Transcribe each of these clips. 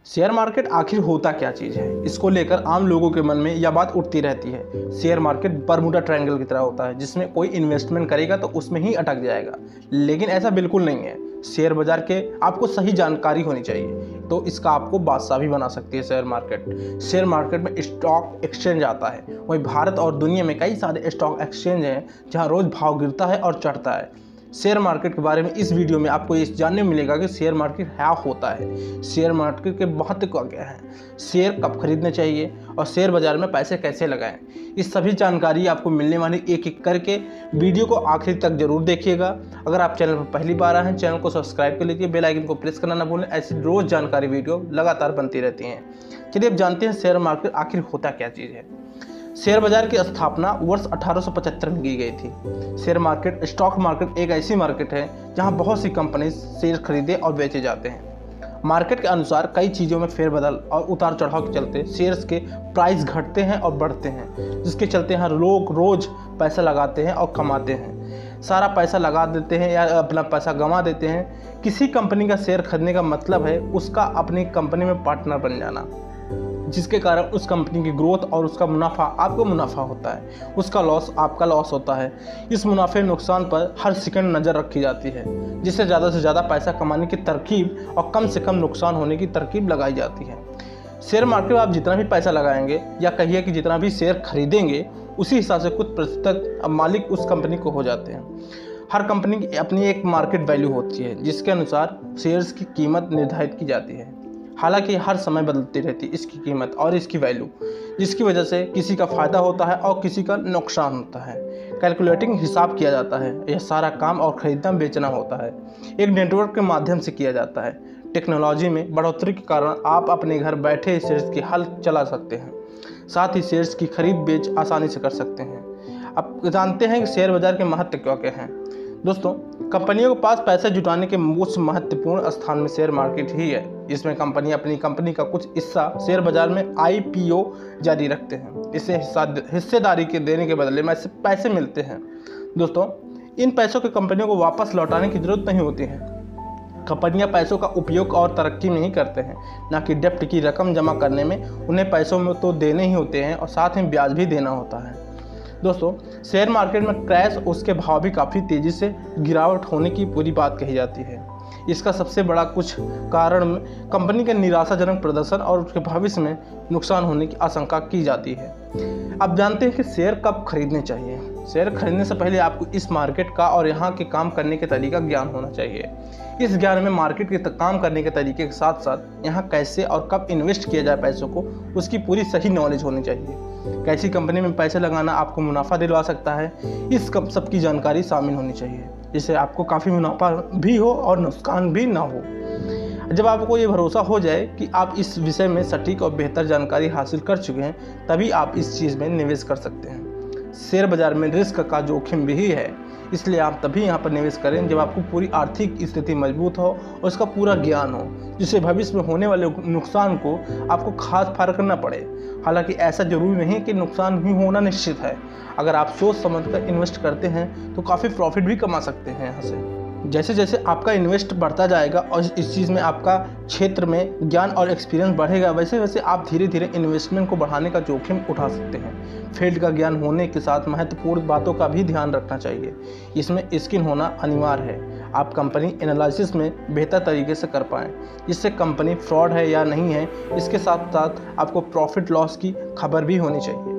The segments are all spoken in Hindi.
शेयर मार्केट आखिर होता क्या चीज़ है, इसको लेकर आम लोगों के मन में यह बात उठती रहती है। शेयर मार्केट बरमूडा ट्रायंगल की तरह होता है, जिसमें कोई इन्वेस्टमेंट करेगा तो उसमें ही अटक जाएगा। लेकिन ऐसा बिल्कुल नहीं है। शेयर बाजार के आपको सही जानकारी होनी चाहिए, तो इसका आपको बादशाह भी बना सकती है शेयर मार्केट। शेयर मार्केट में स्टॉक एक्सचेंज आता है। वहीं भारत और दुनिया में कई सारे स्टॉक एक्सचेंज हैं जहां रोज़ भाव गिरता है और चढ़ता है। शेयर मार्केट के बारे में इस वीडियो में आपको ये जानने मिलेगा कि शेयर मार्केट क्या होता है, शेयर मार्केट के महत्व क्या है, शेयर कब खरीदने चाहिए और शेयर बाजार में पैसे कैसे लगाएं। इस सभी जानकारी आपको मिलने वाली एक एक करके। वीडियो को आखिर तक जरूर देखिएगा। अगर आप चैनल पर पहली बार आए हैं, चैनल को सब्सक्राइब कर लीजिए, बेल आइकन को प्रेस करना ना भूलें। ऐसी रोज़ जानकारी वीडियो लगातार बनती रहती हैं। चलिए अब जानते हैं शेयर मार्केट आखिर होता क्या चीज़ है। शेयर बाजार की स्थापना वर्ष 1875 में की गई थी। शेयर मार्केट स्टॉक मार्केट एक ऐसी मार्केट है जहां बहुत सी कंपनी शेयर खरीदे और बेचे जाते हैं। मार्केट के अनुसार कई चीज़ों में फेरबदल और उतार चढ़ाव के चलते शेयर्स के प्राइस घटते हैं और बढ़ते हैं, जिसके चलते यहाँ लोग रोज़ पैसा लगाते हैं और कमाते हैं। सारा पैसा लगा देते हैं या अपना पैसा गंवा देते हैं। किसी कंपनी का शेयर खरीदने का मतलब है उसका अपनी कंपनी में पार्टनर बन जाना, जिसके कारण उस कंपनी की ग्रोथ और उसका मुनाफा आपको मुनाफा होता है, उसका लॉस आपका लॉस होता है। इस मुनाफे नुकसान पर हर सेकंड नज़र रखी जाती है, जिससे ज़्यादा से ज़्यादा पैसा कमाने की तरकीब और कम से कम नुकसान होने की तरकीब लगाई जाती है। शेयर मार्केट में आप जितना भी पैसा लगाएंगे या कहिए कि जितना भी शेयर खरीदेंगे, उसी हिसाब से कुछ प्रतिशत मालिक उस कंपनी को हो जाते हैं। हर कंपनी की अपनी एक मार्केट वैल्यू होती है, जिसके अनुसार शेयर्स की कीमत निर्धारित की जाती है। हालांकि हर समय बदलती रहती है इसकी कीमत और इसकी वैल्यू, जिसकी वजह से किसी का फ़ायदा होता है और किसी का नुकसान होता है। कैलकुलेटिंग हिसाब किया जाता है। यह सारा काम और ख़रीदना बेचना होता है एक नेटवर्क के माध्यम से किया जाता है। टेक्नोलॉजी में बढ़ोतरी के कारण आप अपने घर बैठे शेयर्स की हल चला सकते हैं, साथ ही शेयर्स की खरीद बेच आसानी से कर सकते हैं। अब जानते हैं कि शेयर बाजार के महत्व क्या क्या हैं। दोस्तों, कंपनियों के पास पैसे जुटाने के most महत्वपूर्ण स्थान में शेयर मार्केट ही है। इसमें कंपनी अपनी कंपनी का कुछ हिस्सा शेयर बाजार में IPO जारी रखते हैं। इससे हिस्सेदारी के देने के बदले में पैसे मिलते हैं। दोस्तों, इन पैसों के कंपनियों को वापस लौटाने की जरूरत नहीं होती है। कंपनियां पैसों का उपयोग और तरक्की में ही करते हैं, ना कि डेप्ट की रकम जमा करने में। उन्हें पैसों में तो देने ही होते हैं और साथ में ब्याज भी देना होता है। दोस्तों, शेयर मार्केट में क्रैश उसके भाव भी काफ़ी तेज़ी से गिरावट होने की पूरी बात कही जाती है। इसका सबसे बड़ा कुछ कारण कंपनी के निराशाजनक प्रदर्शन और उसके भविष्य में नुकसान होने की आशंका की जाती है। अब जानते हैं कि शेयर कब खरीदने चाहिए। शेयर खरीदने से पहले आपको इस मार्केट का और यहाँ के काम करने के तरीका ज्ञान होना चाहिए। इस ज्ञान में मार्केट के काम करने के तरीके के साथ साथ यहाँ कैसे और कब इन्वेस्ट किया जाए पैसों को, उसकी पूरी सही नॉलेज होनी चाहिए। कैसी कंपनी में पैसे लगाना आपको मुनाफा दिलवा सकता है, इस सब की जानकारी शामिल होनी चाहिए, जिससे आपको काफ़ी मुनाफा भी हो और नुकसान भी ना हो। जब आपको ये भरोसा हो जाए कि आप इस विषय में सटीक और बेहतर जानकारी हासिल कर चुके हैं, तभी आप इस चीज़ में निवेश कर सकते हैं। शेयर बाजार में रिस्क का जोखिम भी है, इसलिए आप तभी यहाँ पर निवेश करें जब आपको पूरी आर्थिक स्थिति मजबूत हो और उसका पूरा ज्ञान हो, जिससे भविष्य में होने वाले नुकसान को आपको खास फर्क न पड़े। हालांकि ऐसा जरूरी नहीं कि नुकसान ही होना निश्चित है। अगर आप सोच समझकर इन्वेस्ट करते हैं तो काफ़ी प्रॉफिट भी कमा सकते हैं यहाँ से। जैसे जैसे आपका इन्वेस्ट बढ़ता जाएगा और इस चीज़ में आपका क्षेत्र में ज्ञान और एक्सपीरियंस बढ़ेगा, वैसे वैसे आप धीरे धीरे इन्वेस्टमेंट को बढ़ाने का जोखिम उठा सकते हैं। फील्ड का ज्ञान होने के साथ महत्वपूर्ण बातों का भी ध्यान रखना चाहिए। इसमें स्किल होना अनिवार्य है। आप कंपनी एनालिसिस में बेहतर तरीके से कर पाएँ, जिससे कंपनी फ्रॉड है या नहीं है। इसके साथ साथ आपको प्रॉफिट लॉस की खबर भी होनी चाहिए।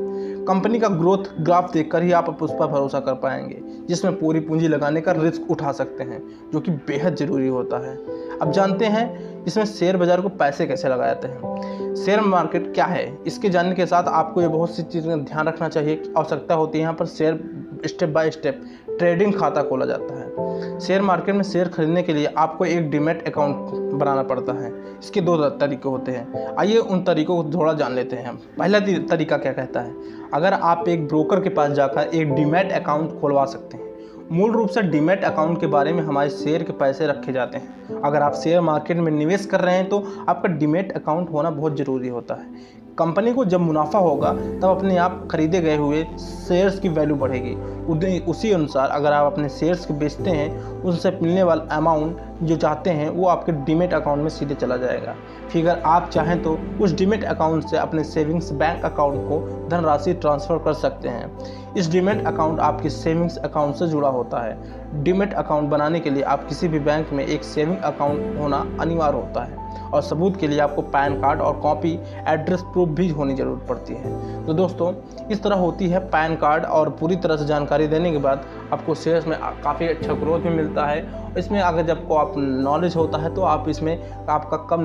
कंपनी का ग्रोथ ग्राफ देखकर ही आप उस पर भरोसा कर पाएंगे, जिसमें पूरी पूंजी लगाने का रिस्क उठा सकते हैं, जो कि बेहद ज़रूरी होता है। अब जानते हैं इसमें शेयर बाजार को पैसे कैसे लगाए जाते हैं। शेयर मार्केट क्या है, इसके जानने के साथ आपको ये बहुत सी चीज़ों का ध्यान रखना चाहिए कि आवश्यकता होती है। यहाँ पर share step by step trading खाता खोला जाता है। शेयर मार्केट में शेयर खरीदने के लिए आपको एक डीमैट अकाउंट बनाना पड़ता है। इसके 2 तरीके होते हैं। आइए उन तरीकों को थोड़ा जान लेते हैं। पहला तरीका क्या कहता है, अगर आप एक ब्रोकर के पास जाकर एक डीमैट अकाउंट खोलवा सकते हैं। मूल रूप से डीमैट अकाउंट के बारे में हमारे शेयर के पैसे रखे जाते हैं। अगर आप शेयर मार्केट में निवेश कर रहे हैं तो आपका डीमैट अकाउंट होना बहुत ज़रूरी होता है। कंपनी को जब मुनाफा होगा तब अपने आप खरीदे गए हुए शेयर्स की वैल्यू बढ़ेगी। उसी अनुसार अगर आप अपने शेयर्स को बेचते हैं, उनसे मिलने वाला अमाउंट जो चाहते हैं वो आपके डीमेट अकाउंट में सीधे चला जाएगा। फिर अगर आप चाहें तो उस डीमेट अकाउंट से अपने सेविंग्स बैंक अकाउंट को धनराशि ट्रांसफ़र कर सकते हैं। इस डीमेट अकाउंट आपके सेविंग्स अकाउंट से जुड़ा होता है। डीमेट अकाउंट बनाने के लिए आप किसी भी बैंक में एक सेविंग अकाउंट होना अनिवार्य होता है और सबूत के लिए आपको पैन कार्ड और कॉपी एड्रेस प्रूफ भी होनी जरूरत पड़ती है। तो दोस्तों, इस तरह होती है पैन कार्ड, और पूरी तरह से जानकारी देने के बाद आपको शेयर्स में काफ़ी अच्छा ग्रोथ भी मिलता है। इसमें अगर जब को आप नॉलेज होता है तो आप इसमें आपका कम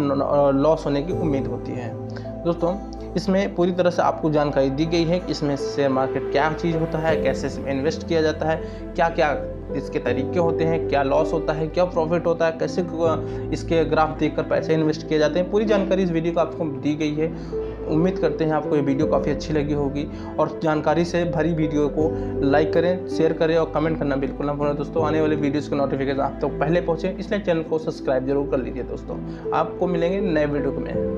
लॉस होने की उम्मीद होती है। दोस्तों, इसमें पूरी तरह से आपको जानकारी दी गई है कि इसमें शेयर मार्केट क्या चीज़ होता है, कैसे इसमें इन्वेस्ट किया जाता है, क्या क्या इसके तरीके होते हैं, क्या लॉस होता है, क्या प्रॉफिट होता है, कैसे इसके ग्राफ देखकर पैसे इन्वेस्ट किए जाते हैं। पूरी जानकारी इस वीडियो को आपको दी गई है। उम्मीद करते हैं आपको ये वीडियो काफ़ी अच्छी लगी होगी, और जानकारी से भरी वीडियो को लाइक करें, शेयर करें और कमेंट करना बिल्कुल ना भूलें। दोस्तों, आने वाले वीडियोज़ के नोटिफिकेशन आप तक पहले पहुँचे, इसलिए चैनल को सब्सक्राइब जरूर कर लीजिए। दोस्तों, आपको मिलेंगे नए वीडियो में।